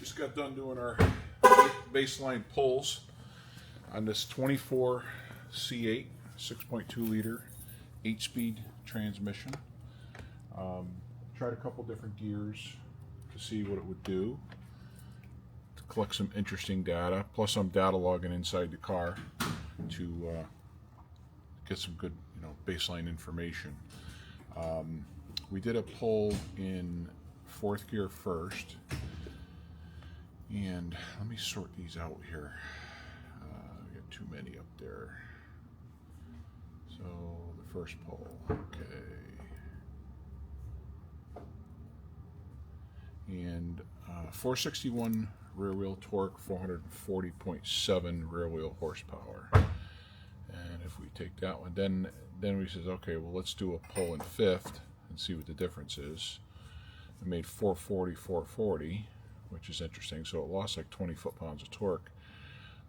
Just got done doing our baseline pulls on this 24 C8 6.2 liter 8-speed transmission. Tried a couple different gears to see what it would do, to collect some interesting data, plus I'm data logging inside the car to get some good, baseline information. We did a pull in 4th gear first, and let me sort these out here. We got too many up there. So the first pull, okay. And 461 rear wheel torque, 440.7 rear wheel horsepower. And if we take that one, then we says, okay, well, let's do a pull in 5th and see what the difference is. It made 440, which is interesting. So it lost like 20 foot-pounds of torque.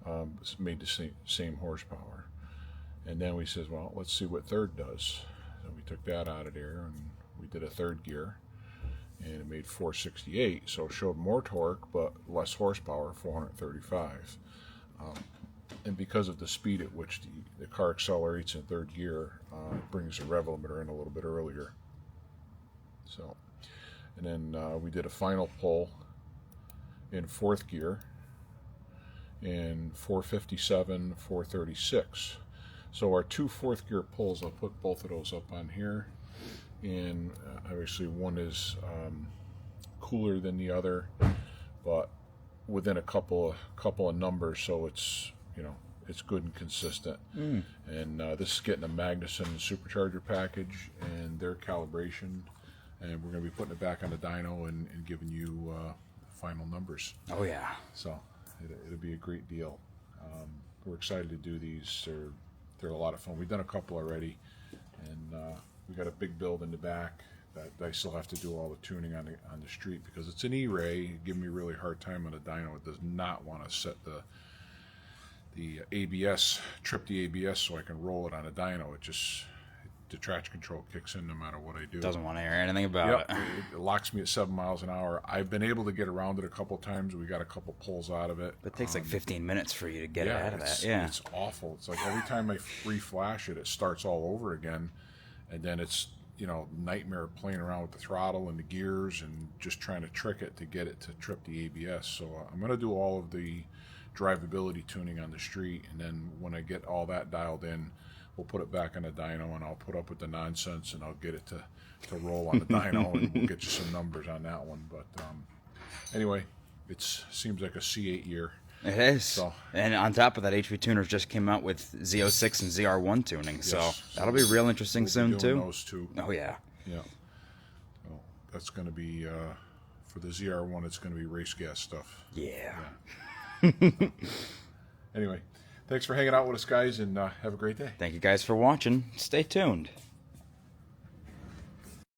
It made the same horsepower. And then we says, well, let's see what 3rd does. So we took that out of there and we did a 3rd gear, and it made 468. So it showed more torque but less horsepower, 435. And because of the speed at which the car accelerates in 3rd gear, it brings the rev limiter in a little bit earlier. So, and then we did a final pull in 4th gear in 457, 436. So our 2 4th gear pulls, I'll put both of those up on here. And obviously one is cooler than the other, but within a couple of numbers, so it's it's good and consistent. And this is getting a Magnuson Supercharger package and their calibration, and we're going to be putting it back on the dyno and giving you final numbers. Oh yeah. So it'll be a great deal. We're excited to do these. They're a lot of fun. We've done a couple already, and we got a big build in the back that I still have to do all the tuning on the street because it's an E-Ray. It gave me a really hard time on the dyno. It does not want to set the ABS, trip the ABS so I can roll it on a dyno. The traction control kicks in no matter what I do. Doesn't want to hear anything about it. It locks me at 7 miles an hour. I've been able to get around it a couple times. We got a couple pulls out of it. But it takes like 15 minutes for you to get it out of that. Yeah, it's awful. It's like every time I reflash it, it starts all over again, and then it's nightmare playing around with the throttle and the gears and just trying to trick it to get it to trip the ABS. So I'm going to do all of the drivability tuning on the street, and then when I get all that dialed in, we'll put it back on the dyno, and I'll put up with the nonsense, and I'll get it to roll on the dyno, and we'll get you some numbers on that one. But anyway, it seems like a C8 year. It is. So, and on top of that, HV Tuners just came out with Z06 and ZR1 tuning, so that'll be real interesting soon too. Those two. Oh yeah. Yeah. So that's going to be for the ZR1. It's going to be race gas stuff. Yeah. Anyway, thanks for hanging out with us, guys, and have a great day. Thank you guys for watching. Stay tuned.